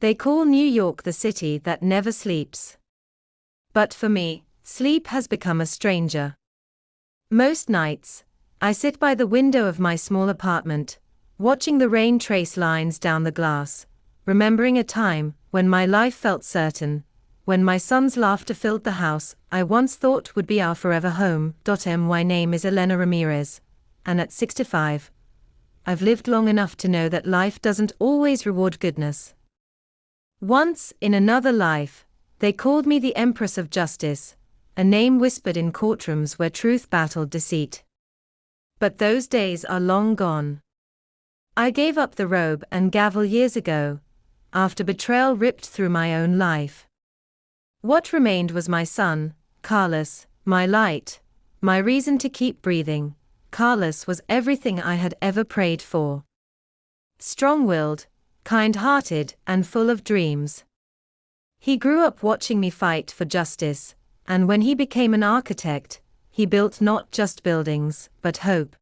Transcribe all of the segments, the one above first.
They call New York the city that never sleeps. But for me, sleep has become a stranger. Most nights, I sit by the window of my small apartment, watching the rain trace lines down the glass, remembering a time when my life felt certain, when my son's laughter filled the house I once thought would be our forever home. My name is Elena Ramirez, and at 65, I've lived long enough to know that life doesn't always reward goodness. Once, in another life, they called me the Empress of Justice, a name whispered in courtrooms where truth battled deceit. But those days are long gone. I gave up the robe and gavel years ago, after betrayal ripped through my own life. What remained was my son, Carlos, my light, my reason to keep breathing. Carlos was everything I had ever prayed for. Strong-willed, kind-hearted, and full of dreams. He grew up watching me fight for justice, and when he became an architect, he built not just buildings, but hope.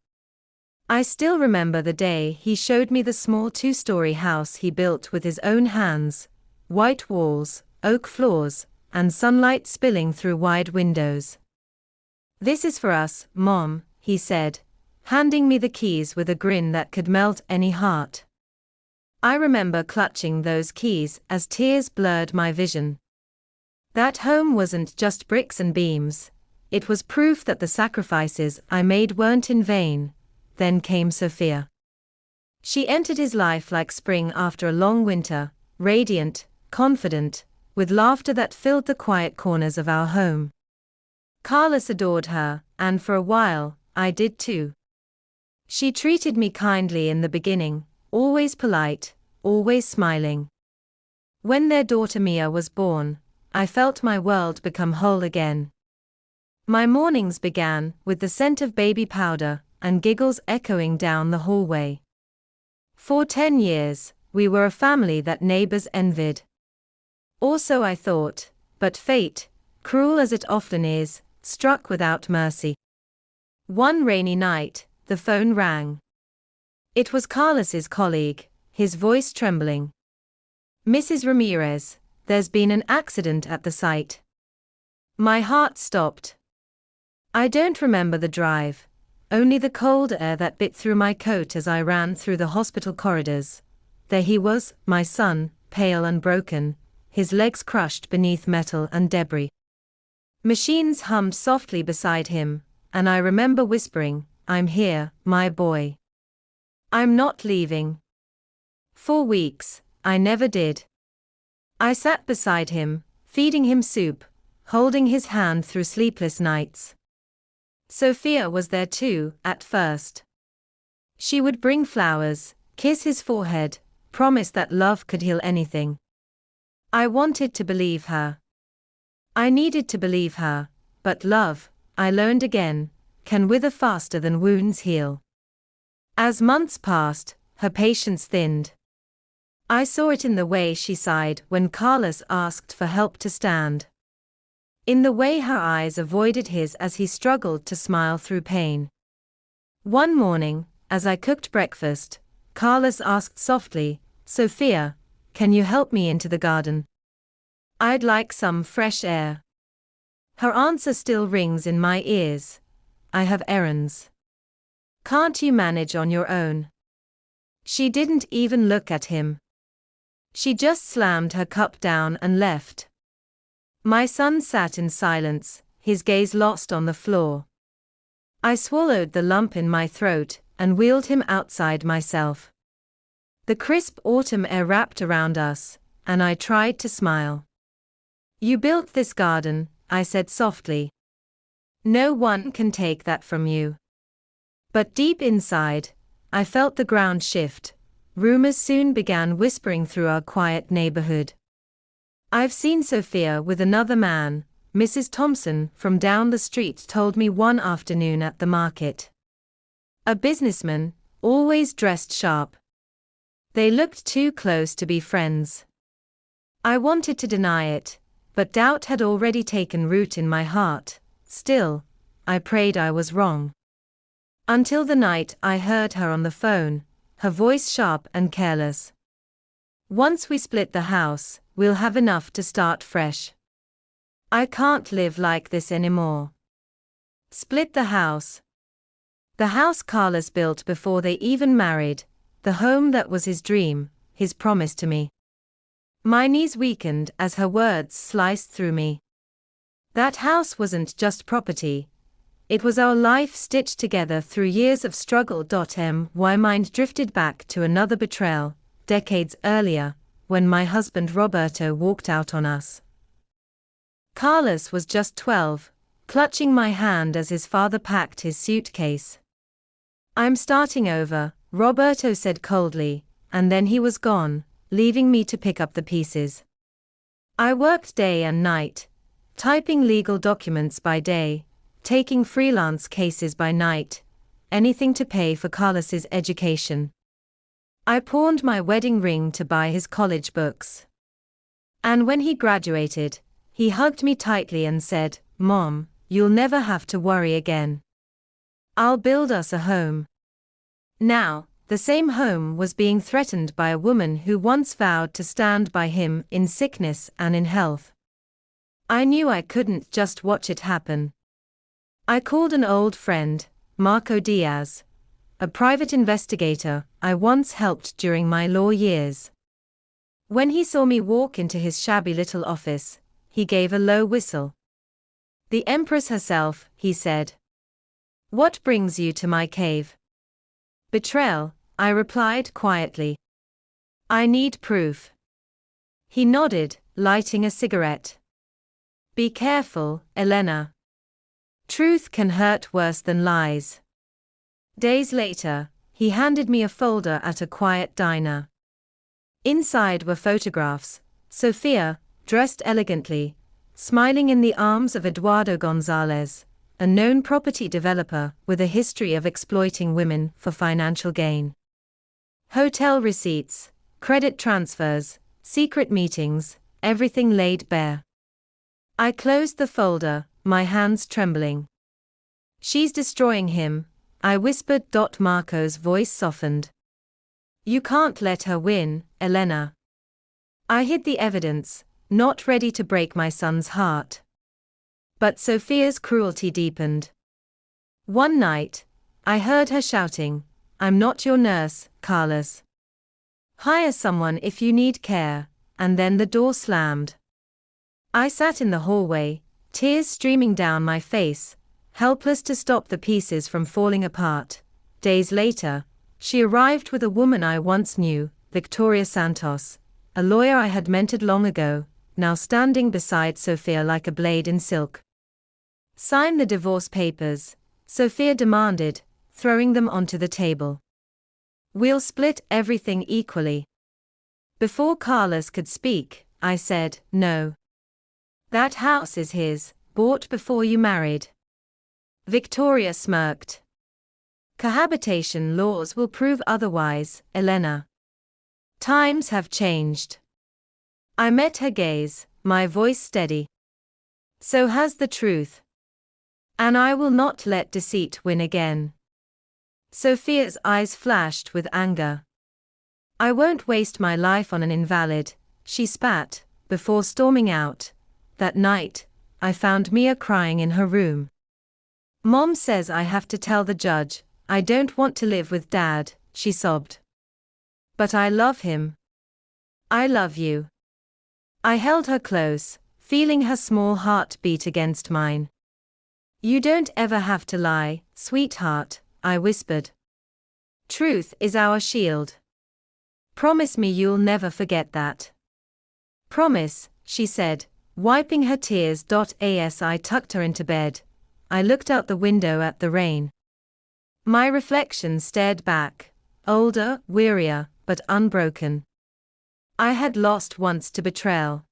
I still remember the day he showed me the small 2-story house he built with his own hands, white walls, oak floors, and sunlight spilling through wide windows. "This is for us, Mom," he said, handing me the keys with a grin that could melt any heart. I remember clutching those keys as tears blurred my vision. That home wasn't just bricks and beams, it was proof that the sacrifices I made weren't in vain. Then came Sophia. She entered his life like spring after a long winter, radiant, confident, with laughter that filled the quiet corners of our home. Carlos adored her, and for a while, I did too. She treated me kindly in the beginning, always polite, always smiling. When their daughter Mia was born, I felt my world become whole again. My mornings began with the scent of baby powder and giggles echoing down the hallway. For 10 years, we were a family that neighbors envied. Or so I thought, but fate, cruel as it often is, struck without mercy. One rainy night, the phone rang. It was Carlos's colleague, his voice trembling. "Mrs. Ramirez, there's been an accident at the site." My heart stopped. I don't remember the drive, only the cold air that bit through my coat as I ran through the hospital corridors. There he was, my son, pale and broken, his legs crushed beneath metal and debris. Machines hummed softly beside him, and I remember whispering, "I'm here, my boy. I'm not leaving." For weeks, I never did. I sat beside him, feeding him soup, holding his hand through sleepless nights. Sophia was there too, at first. She would bring flowers, kiss his forehead, promise that love could heal anything. I wanted to believe her. I needed to believe her, but love, I learned again, can wither faster than wounds heal. As months passed, her patience thinned. I saw it in the way she sighed when Carlos asked for help to stand. In the way her eyes avoided his as he struggled to smile through pain. One morning, as I cooked breakfast, Carlos asked softly, "Sophia, can you help me into the garden? I'd like some fresh air." Her answer still rings in my ears, "I have errands." "Can't you manage on your own?" She didn't even look at him. She just slammed her cup down and left. My son sat in silence, his gaze lost on the floor. I swallowed the lump in my throat and wheeled him outside myself. The crisp autumn air wrapped around us, and I tried to smile. "You built this garden," I said softly. "No one can take that from you." But deep inside, I felt the ground shift. Rumors soon began whispering through our quiet neighborhood. "I've seen Sophia with another man," Mrs. Thompson from down the street told me one afternoon at the market. "A businessman, always dressed sharp." They looked too close to be friends. I wanted to deny it, but doubt had already taken root in my heart. Still, I prayed I was wrong. Until the night I heard her on the phone, her voice sharp and careless. Once we split the house, we'll have enough to start fresh. I can't live like this anymore. Split the house. The house Carlos built before they even married, the home that was his dream, his promise to me. My knees weakened as her words sliced through me. That house wasn't just property. It was our life stitched together through years of struggle. My mind drifted back to another betrayal, decades earlier, when my husband Roberto walked out on us. Carlos was just 12, clutching my hand as his father packed his suitcase. "I'm starting over," Roberto said coldly, and then he was gone, leaving me to pick up the pieces. I worked day and night, typing legal documents by day, taking freelance cases by night, anything to pay for Carlos's education. I pawned my wedding ring to buy his college books. And when he graduated, he hugged me tightly and said, "Mom, you'll never have to worry again. I'll build us a home." Now, the same home was being threatened by a woman who once vowed to stand by him in sickness and in health. I knew I couldn't just watch it happen. I called an old friend, Marco Diaz, a private investigator I once helped during my law years. When he saw me walk into his shabby little office, he gave a low whistle. "The Empress herself," he said. "What brings you to my cave?" "Betrayal," I replied quietly. "I need proof." He nodded, lighting a cigarette. "Be careful, Elena. Truth can hurt worse than lies." Days later, he handed me a folder at a quiet diner. Inside were photographs, Sofia, dressed elegantly, smiling in the arms of Eduardo Gonzalez, a known property developer with a history of exploiting women for financial gain. Hotel receipts, credit transfers, secret meetings, everything laid bare. I closed the folder, my hands trembling. "She's destroying him," I whispered. Marco's voice softened. "You can't let her win, Elena." I hid the evidence, not ready to break my son's heart. But Sofia's cruelty deepened. One night, I heard her shouting, "I'm not your nurse, Carlos. Hire someone if you need care," and then the door slammed. I sat in the hallway, tears streaming down my face, helpless to stop the pieces from falling apart. Days later, she arrived with a woman I once knew, Victoria Santos, a lawyer I had mentored long ago, now standing beside Sofia like a blade in silk. "Sign the divorce papers," Sofia demanded, throwing them onto the table. "We'll split everything equally." Before Carlos could speak, I said, "No. That house is his, bought before you married." Victoria smirked. "Cohabitation laws will prove otherwise, Elena. Times have changed." I met her gaze, my voice steady. "So has the truth. And I will not let deceit win again." Sofia's eyes flashed with anger. "I won't waste my life on an invalid," she spat, before storming out. That night, I found Mia crying in her room. "Mom says I have to tell the judge, I don't want to live with Dad," she sobbed. "But I love him. I love you." I held her close, feeling her small heart beat against mine. "You don't ever have to lie, sweetheart," I whispered. "Truth is our shield. Promise me you'll never forget that." "Promise," she said, wiping her tears. As I tucked her into bed, I looked out the window at the rain. My reflection stared back, older, wearier, but unbroken. I had lost once to betrayal.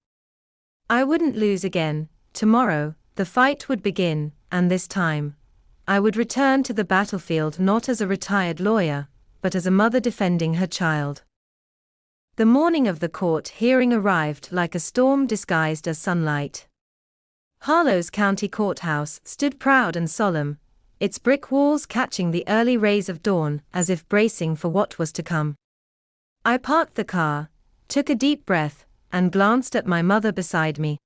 I wouldn't lose again. Tomorrow, the fight would begin, and this time, I would return to the battlefield not as a retired lawyer, but as a mother defending her child. The morning of the court hearing arrived like a storm disguised as sunlight. Harlow's County Courthouse stood proud and solemn, its brick walls catching the early rays of dawn as if bracing for what was to come. I parked the car, took a deep breath, and glanced at my mother beside me.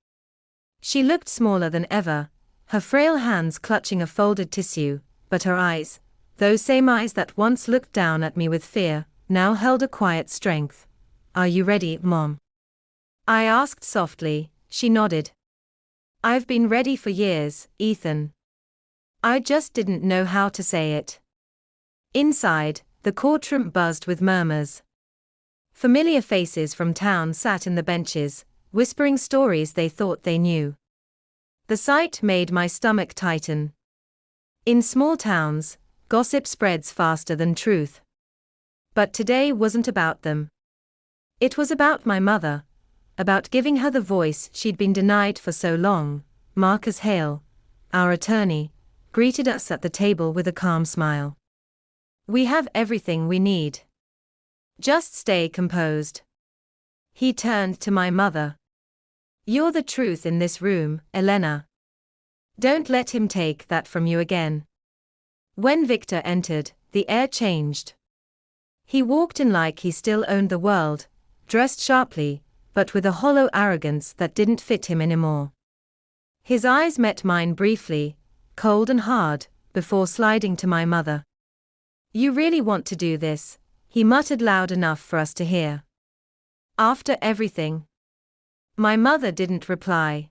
She looked smaller than ever, her frail hands clutching a folded tissue, but her eyes, those same eyes that once looked down at me with fear, now held a quiet strength. "Are you ready, Mom?" I asked softly. She nodded. "I've been ready for years, Ethan. I just didn't know how to say it." Inside, the courtroom buzzed with murmurs. Familiar faces from town sat in the benches, whispering stories they thought they knew. The sight made my stomach tighten. In small towns, gossip spreads faster than truth. But today wasn't about them. It was about my mother, about giving her the voice she'd been denied for so long. Marcus Hale, our attorney, greeted us at the table with a calm smile. "We have everything we need. Just stay composed." He turned to my mother. "You're the truth in this room, Elena. Don't let him take that from you again." When Victor entered, the air changed. He walked in like he still owned the world, dressed sharply, but with a hollow arrogance that didn't fit him anymore. His eyes met mine briefly, cold and hard, before sliding to my mother. "You really want to do this?" he muttered loud enough for us to hear. "After everything?" My mother didn't reply.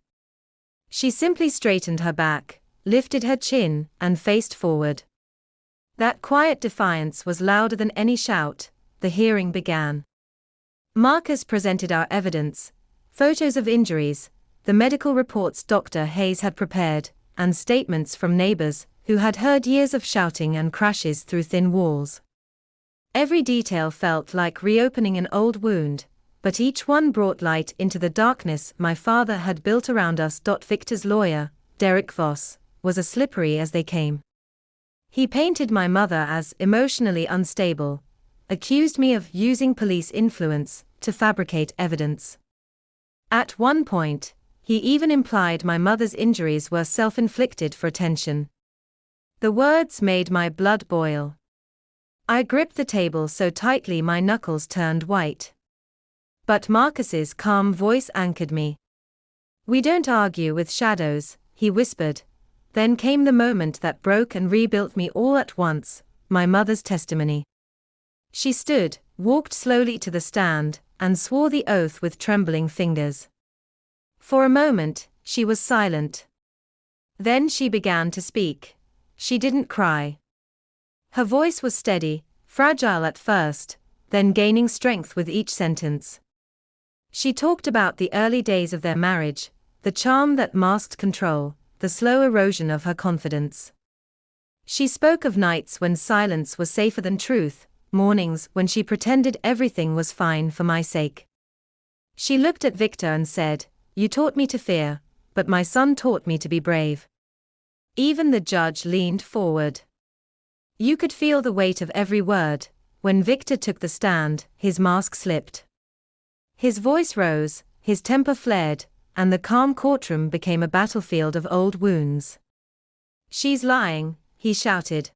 She simply straightened her back, lifted her chin, and faced forward. That quiet defiance was louder than any shout. The hearing began. Marcus presented our evidence, photos of injuries, the medical reports Dr. Hayes had prepared, and statements from neighbors who had heard years of shouting and crashes through thin walls. Every detail felt like reopening an old wound, but each one brought light into the darkness my father had built around us. Victor's lawyer, Derek Voss, was as slippery as they came. He painted my mother as emotionally unstable, accused me of using police influence to fabricate evidence. At one point, he even implied my mother's injuries were self-inflicted for attention. The words made my blood boil. I gripped the table so tightly my knuckles turned white. But Marcus's calm voice anchored me. "We don't argue with shadows," he whispered. Then came the moment that broke and rebuilt me all at once, my mother's testimony. She stood, walked slowly to the stand, and swore the oath with trembling fingers. For a moment, she was silent. Then she began to speak. She didn't cry. Her voice was steady, fragile at first, then gaining strength with each sentence. She talked about the early days of their marriage, the charm that masked control, the slow erosion of her confidence. She spoke of nights when silence was safer than truth, mornings when she pretended everything was fine for my sake. She looked at Victor and said, "You taught me to fear, but my son taught me to be brave." Even the judge leaned forward. You could feel the weight of every word. When Victor took the stand, his mask slipped. His voice rose, his temper flared, and the calm courtroom became a battlefield of old wounds. "She's lying," he shouted.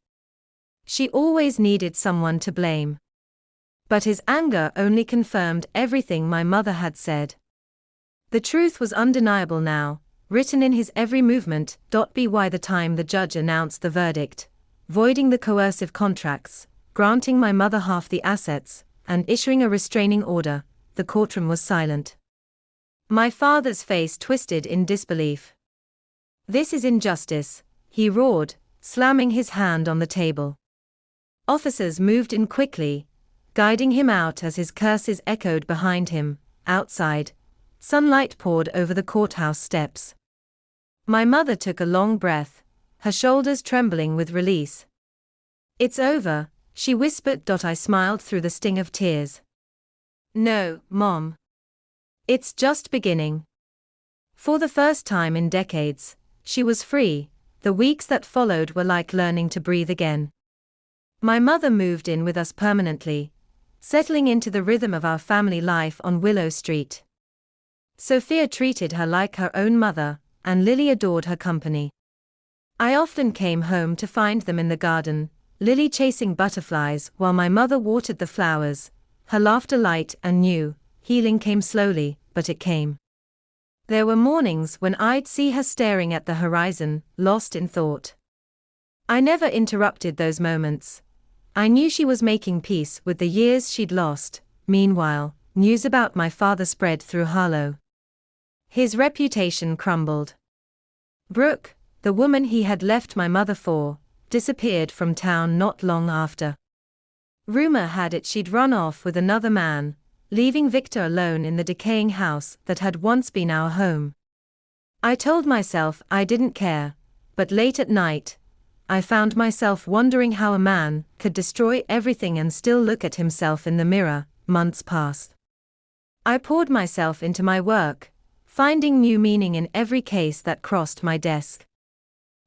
She always needed someone to blame. But his anger only confirmed everything my mother had said. The truth was undeniable now, written in his every movement. By the time the judge announced the verdict, voiding the coercive contracts, granting my mother half the assets, and issuing a restraining order, the courtroom was silent. My father's face twisted in disbelief. "This is injustice," he roared, slamming his hand on the table. Officers moved in quickly, guiding him out as his curses echoed behind him. Outside, sunlight poured over the courthouse steps. My mother took a long breath, her shoulders trembling with release. "It's over," she whispered. I smiled through the sting of tears. "No, Mom. It's just beginning." For the first time in decades, she was free. The weeks that followed were like learning to breathe again. My mother moved in with us permanently, settling into the rhythm of our family life on Willow Street. Sophia treated her like her own mother, and Lily adored her company. I often came home to find them in the garden, Lily chasing butterflies while my mother watered the flowers, her laughter light and new, healing came slowly, but it came. There were mornings when I'd see her staring at the horizon, lost in thought. I never interrupted those moments. I knew she was making peace with the years she'd lost. Meanwhile, news about my father spread through Harlow. His reputation crumbled. Brooke, the woman he had left my mother for, disappeared from town not long after. Rumor had it she'd run off with another man, leaving Victor alone in the decaying house that had once been our home. I told myself I didn't care, but late at night, I found myself wondering how a man could destroy everything and still look at himself in the mirror. Months passed. I poured myself into my work, finding new meaning in every case that crossed my desk.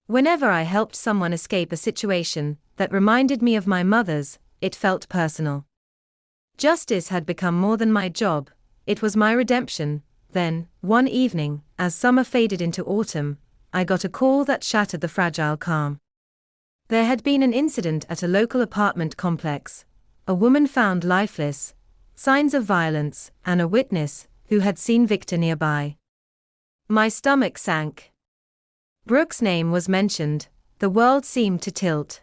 Whenever I helped someone escape a situation that reminded me of my mother's, it felt personal. Justice had become more than my job, it was my redemption. Then, one evening, as summer faded into autumn, I got a call that shattered the fragile calm. There had been an incident at a local apartment complex, a woman found lifeless, signs of violence, and a witness who had seen Victor nearby. My stomach sank. Brooke's name was mentioned, the world seemed to tilt.